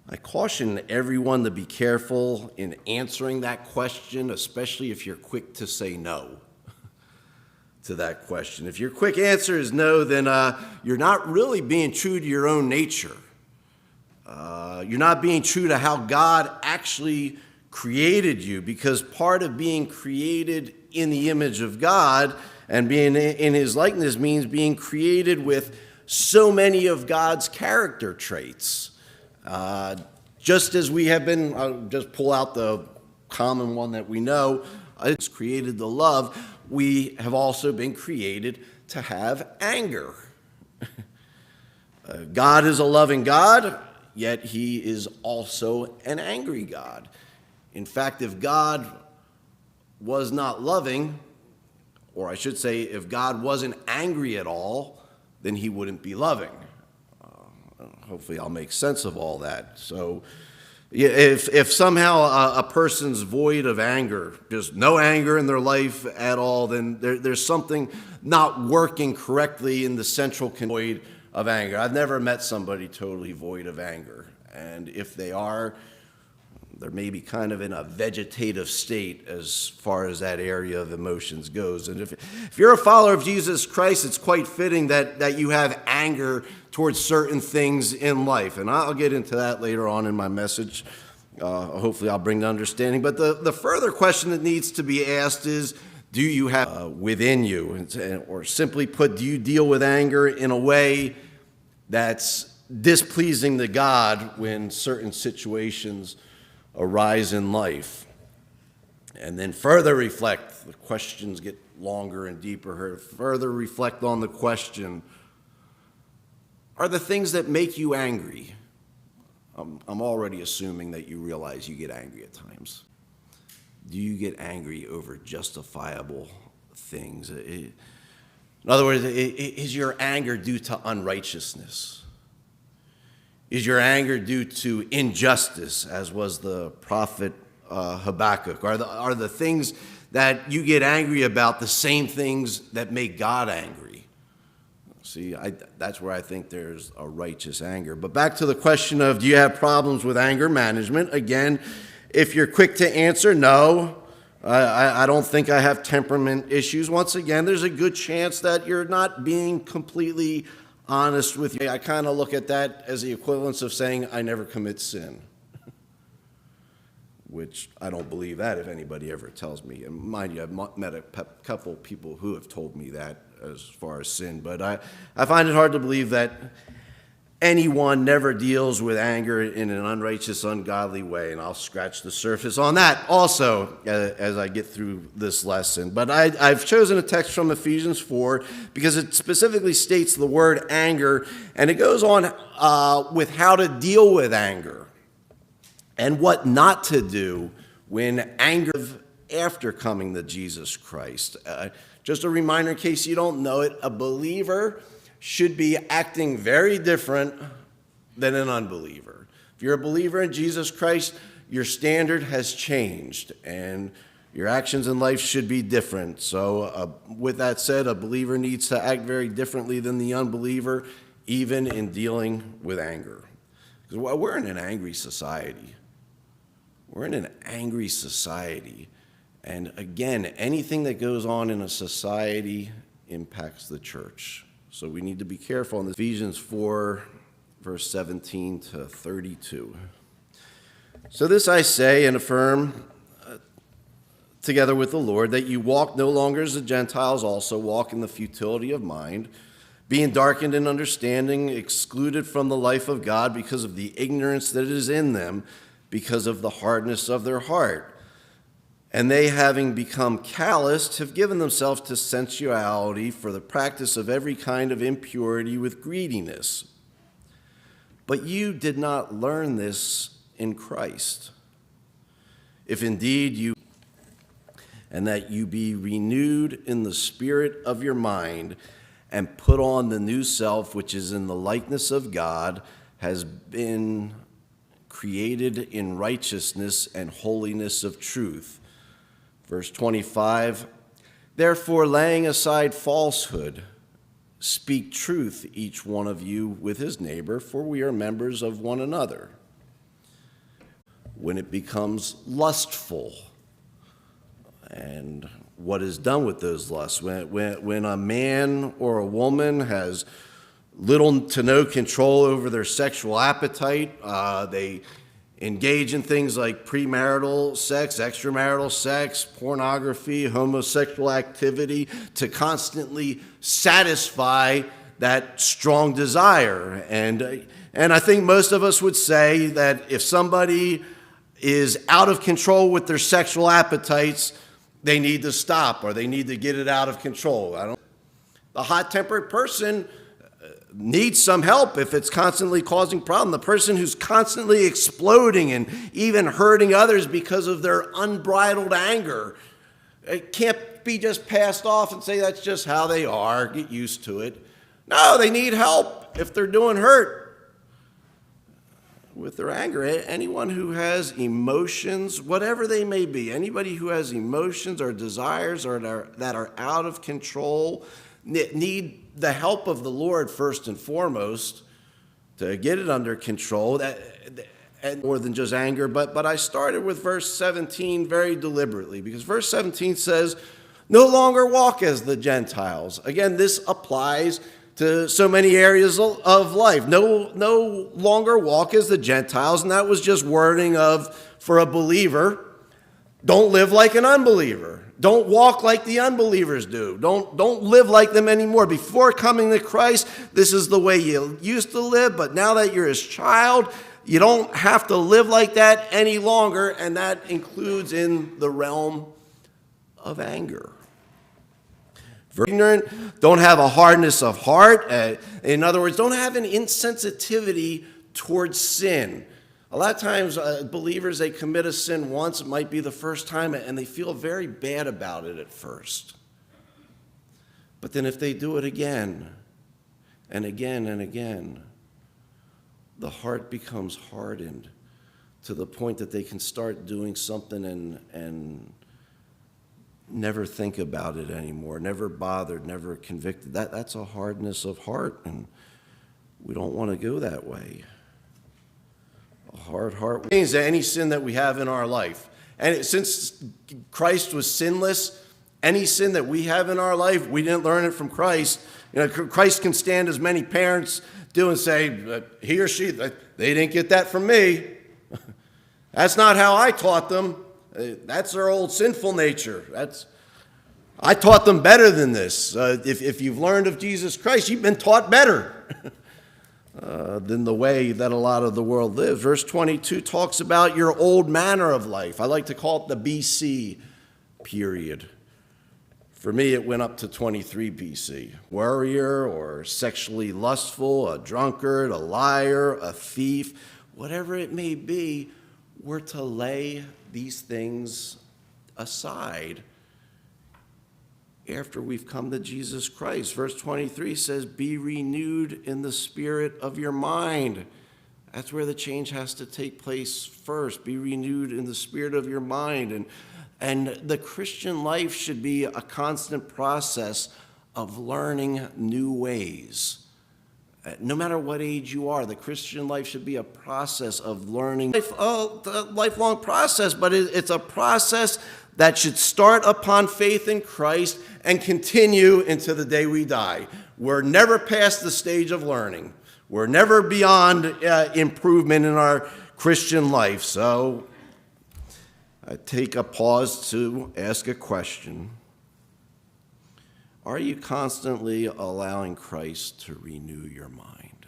I caution everyone to be careful in answering that question, especially if you're quick to say no to that question. If your quick answer is no, then you're not really being true to your own nature. You're not being true to how God actually created you, because part of being created in the image of God and being in his likeness means being created with so many of God's character traits. Just as we have been, I'll just pull out the common one that we know, it's created to love. We have also been created to have anger. God is a loving God, yet he is also an angry God. In fact, if God was not loving, or I should say, if God wasn't angry at all, then he wouldn't be loving. Hopefully I'll make sense of all that. So if somehow a person's void of anger, just no anger in their life at all, then there's something not working correctly in the central void of anger. I've never met somebody totally void of anger. And if they are, they're maybe kind of in a vegetative state as far as that area of emotions goes. And if you're a follower of Jesus Christ, it's quite fitting that you have anger towards certain things in life. And I'll get into that later on in my message. Hopefully I'll bring the understanding. But the further question that needs to be asked is, do you have within you? Or simply put, do you deal with anger in a way that's displeasing to God when certain situations arise in life? And then further reflect, the questions get longer and deeper. Further reflect on the question, are the things that make you angry? I'm already assuming that you realize you get angry at times. Do you get angry over justifiable things? In other words, is your anger due to unrighteousness? Is your anger due to injustice, as was the prophet Habakkuk? Are the things that you get angry about the same things that make God angry? See, that's where I think there's a righteous anger. But back to the question of, do you have problems with anger management? Again, if you're quick to answer, no. I don't think I have temperament issues. Once again, there's a good chance that you're not being completely honest with you. I kind of look at that as the equivalence of saying, I never commit sin. Which I don't believe that if anybody ever tells me. And mind you, I've met a couple of people who have told me that as far as sin. But I find it hard to believe that anyone never deals with anger in an unrighteous, ungodly way. And I'll scratch the surface on that also as I get through this lesson. But I've chosen a text from Ephesians 4 because it specifically states the word anger. And it goes on with how to deal with anger and what not to do when anger after coming to Jesus Christ. Just a reminder in case you don't know it, a believer should be acting very different than an unbeliever. If you're a believer in Jesus Christ, your standard has changed and your actions in life should be different. So with that said, a believer needs to act very differently than the unbeliever, even in dealing with anger. Because we're in an angry society. We're in an angry society. And again, anything that goes on in a society impacts the church. So we need to be careful in Ephesians 4, verse 17 to 32. So this I say and affirm together with the Lord, that you walk no longer as the Gentiles also walk in the futility of mind, being darkened in understanding, excluded from the life of God because of the ignorance that is in them, because of the hardness of their heart. And they, having become calloused, have given themselves to sensuality for the practice of every kind of impurity with greediness. But you did not learn this in Christ. If indeed you, and that you be renewed in the spirit of your mind, and put on the new self, which is in the likeness of God, has been created in righteousness and holiness of truth. Verse 25, therefore, laying aside falsehood, speak truth, each one of you with his neighbor, for we are members of one another. when it becomes lustful, and what is done with those lusts. When a man or a woman has little to no control over their sexual appetite, they engage in things like premarital sex, extramarital sex, pornography, homosexual activity to constantly satisfy that strong desire. And I think most of us would say that if somebody is out of control with their sexual appetites, they need to stop or they need to get it out of control. The hot-tempered person needs some help if it's constantly causing problems. The person who's constantly exploding and even hurting others because of their unbridled anger, it can't be just passed off and say that's just how they are, get used to it. No, they need help if they're doing hurt with their anger. Anyone who has emotions, whatever they may be, anybody who has emotions or desires that are out of control need the help of the Lord first and foremost to get it under control, and more than just anger. But I started with verse 17 very deliberately, because verse 17 says, no longer walk as the Gentiles. Again, this applies to so many areas of life. No longer walk as the Gentiles, and that was just wording for a believer, don't live like an unbeliever. Don't walk like the unbelievers do. Don't live like them anymore. Before coming to Christ, this is the way you used to live, but now that you're his child, you don't have to live like that any longer, and that includes in the realm of anger. Ignorant, don't have a hardness of heart. In other words, don't have an insensitivity towards sin. A lot of times, believers, they commit a sin once, it might be the first time, and they feel very bad about it at first. But then if they do it again, and again, and again, the heart becomes hardened to the point that they can start doing something and never think about it anymore, never bothered, never convicted. That's a hardness of heart, and we don't want to go that way. A hard heart means that any sin that we have in our life, and since Christ was sinless, any sin that we have in our life, we didn't learn it from Christ. Christ can stand as many parents do and say, he or she, they didn't get that from me. That's not how I taught them. That's their old sinful nature. I taught them better than this. If you've learned of Jesus Christ, you've been taught better than the way that a lot of the world lives. Verse 22 talks about your old manner of life. I like to call it the BC period. For me, it went up to 23 BC. Warrior or sexually lustful, a drunkard, a liar, a thief, whatever it may be, we're to lay these things aside after we've come to Jesus Christ. Verse 23 says, be renewed in the spirit of your mind. That's where the change has to take place first. Be renewed in the spirit of your mind. And the Christian life should be a constant process of learning new ways. No matter what age you are, the Christian life should be a process of learning, a lifelong process, but it's a process that should start upon faith in Christ and continue into the day we die. We're never past the stage of learning. We're never beyond improvement in our Christian life. So I take a pause to ask a question. Are you constantly allowing Christ to renew your mind?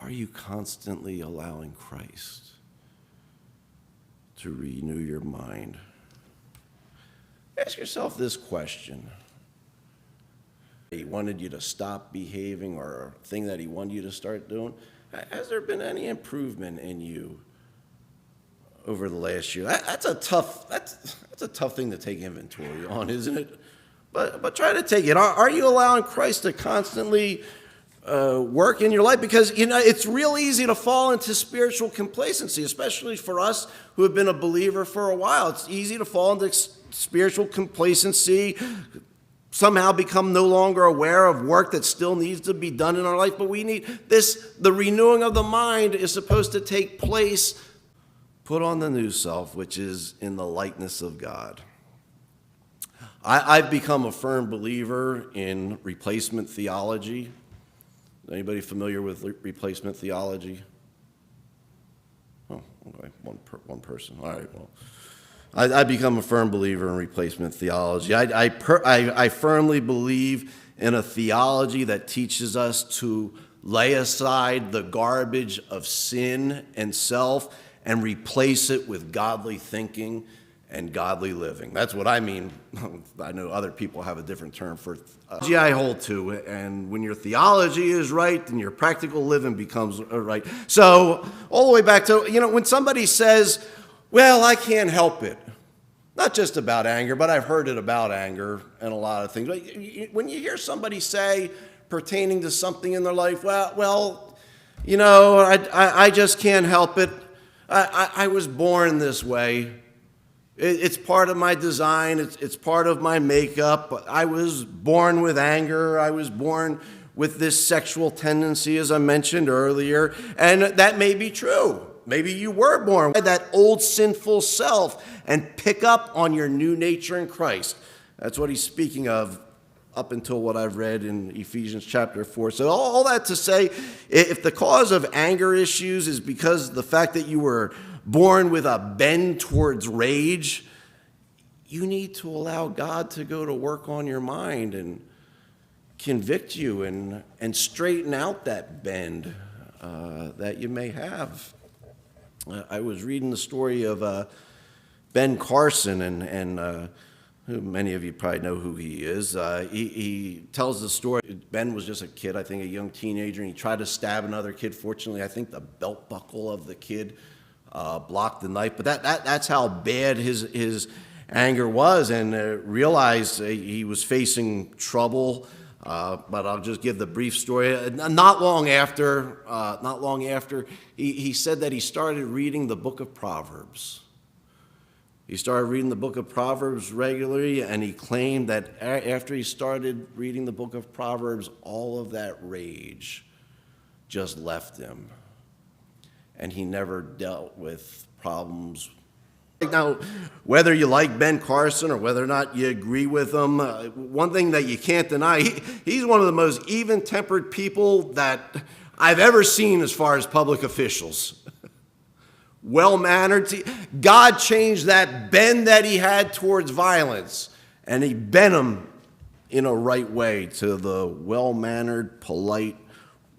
Are you constantly allowing Christ to renew your mind? Ask yourself this question. He wanted you to stop behaving, or a thing that he wanted you to start doing. Has there been any improvement in you over the last year? That's a tough thing to take inventory on, isn't it? But try to take it. Are you allowing Christ to constantly work in your life? Because, it's real easy to fall into spiritual complacency, especially for us who have been a believer for a while. It's easy to fall into spiritual complacency, somehow become no longer aware of work that still needs to be done in our life. But we need this, the renewing of the mind is supposed to take place Put on the new self, which is in the likeness of God. I've become a firm believer in replacement theology. Anybody familiar with replacement theology? Oh, okay, one person. All right, well, I've become a firm believer in replacement theology. I firmly believe in a theology that teaches us to lay aside the garbage of sin and self and replace it with godly thinking and godly living. That's what I mean. I know other people have a different term for theology. I hold to, and when your theology is right, then your practical living becomes right. So all the way back to, when somebody says, well, I can't help it. Not just about anger, but I've heard it about anger and a lot of things. When you hear somebody say pertaining to something in their life, I just can't help it. I was born this way. It's part of my design. It's part of my makeup. I was born with anger. I was born with this sexual tendency, as I mentioned earlier. And that may be true. Maybe you were born with that old sinful self and pick up on your new nature in Christ. That's what he's speaking of up until what I've read in Ephesians chapter 4. So all that to say, if the cause of anger issues is because the fact that you were born with a bend towards rage, you need to allow God to go to work on your mind and convict you and straighten out that bend that you may have. I was reading the story of Ben Carson, and many of you probably know who he is. He tells the story. Ben was just a kid, I think a young teenager, and he tried to stab another kid. Fortunately, I think the belt buckle of the kid blocked the knife. But that's how bad his anger was, and realized he was facing trouble. But I'll just give the brief story. Not long after, he said that he started reading the book of Proverbs. He started reading the book of Proverbs regularly, and he claimed that after he started reading the book of Proverbs, all of that rage just left him, and he never dealt with problems. Now, whether you like Ben Carson or whether or not you agree with him, one thing that you can't deny, he's one of the most even-tempered people that I've ever seen as far as public officials. Well-mannered. God changed that bend that he had towards violence, and he bent him in a right way to the well-mannered, polite,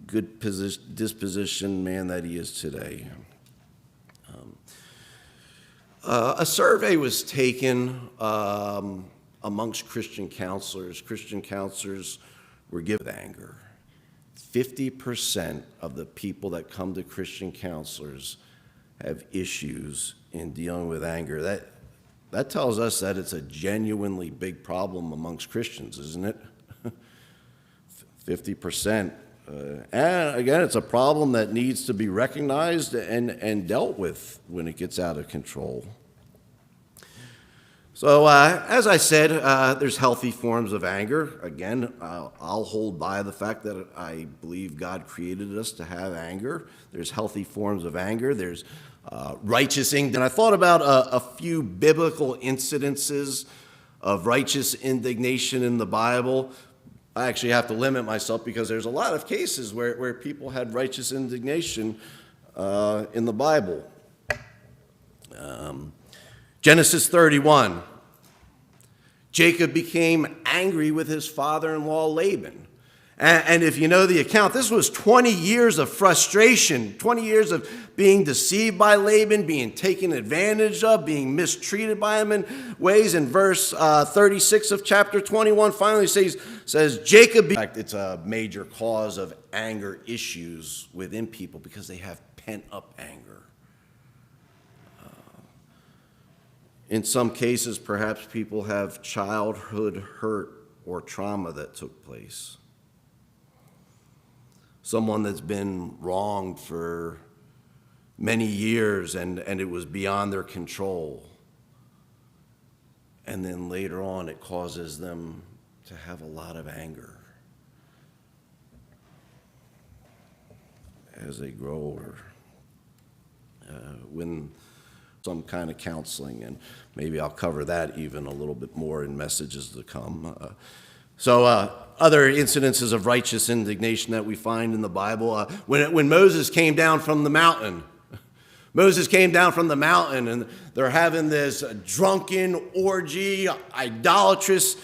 good disposition man that he is today. A survey was taken amongst Christian counselors. Christian counselors were given anger. 50% of the people that come to Christian counselors have issues in dealing with anger. That tells us that it's a genuinely big problem amongst Christians, isn't it? 50%. And again, it's a problem that needs to be recognized and dealt with when it gets out of control. So, as I said, there's healthy forms of anger. Again, I'll hold by the fact that I believe God created us to have anger. There's healthy forms of anger. There's righteous anger. And I thought about a few biblical incidences of righteous indignation in the Bible. I actually have to limit myself because there's a lot of cases where people had righteous indignation in the Bible. Genesis 31. Jacob became angry with his father-in-law Laban. And if you know the account, this was 20 years of frustration, 20 years of being deceived by Laban, being taken advantage of, being mistreated by him in ways. In verse 36 of chapter 21, finally says Jacob. In fact, it's a major cause of anger issues within people because they have pent-up anger. In some cases, perhaps people have childhood hurt or trauma that took place. Someone that's been wronged for many years and it was beyond their control. And then later on, it causes them to have a lot of anger as they grow older. When some kind of counseling, and maybe I'll cover that even a little bit more in messages to come. Other incidences of righteous indignation that we find in the Bible, when Moses came down from the mountain. Moses came down from the mountain, and they're having this drunken orgy, idolatrous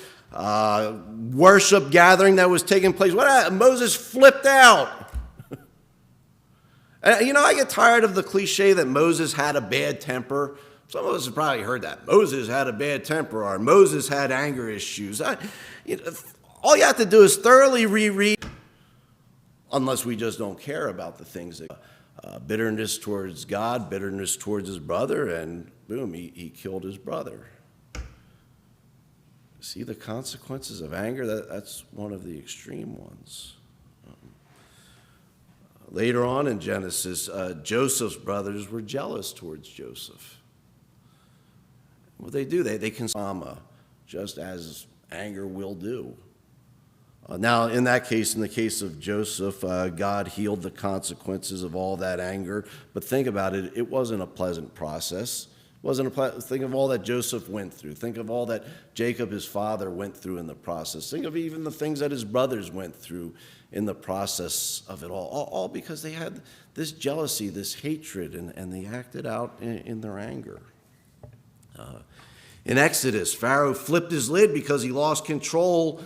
worship gathering that was taking place. Moses flipped out. I get tired of the cliche that Moses had a bad temper. Some of us have probably heard that. Moses had a bad temper, or Moses had anger issues. All you have to do is thoroughly reread, unless we just don't care about the things that bitterness towards God, bitterness towards his brother, and boom, he killed his brother. See the consequences of anger? That's one of the extreme ones. Later on in Genesis, Joseph's brothers were jealous towards Joseph. What they do, they consume just as anger will do. Now, in that case, in the case of Joseph, God healed the consequences of all that anger. But think about it, it wasn't a pleasant process. Think of all that Joseph went through. Think of all that Jacob, his father, went through in the process. Think of even the things that his brothers went through in the process of it all because they had this jealousy, this hatred, and they acted out in their anger. In Exodus, Pharaoh flipped his lid because he lost control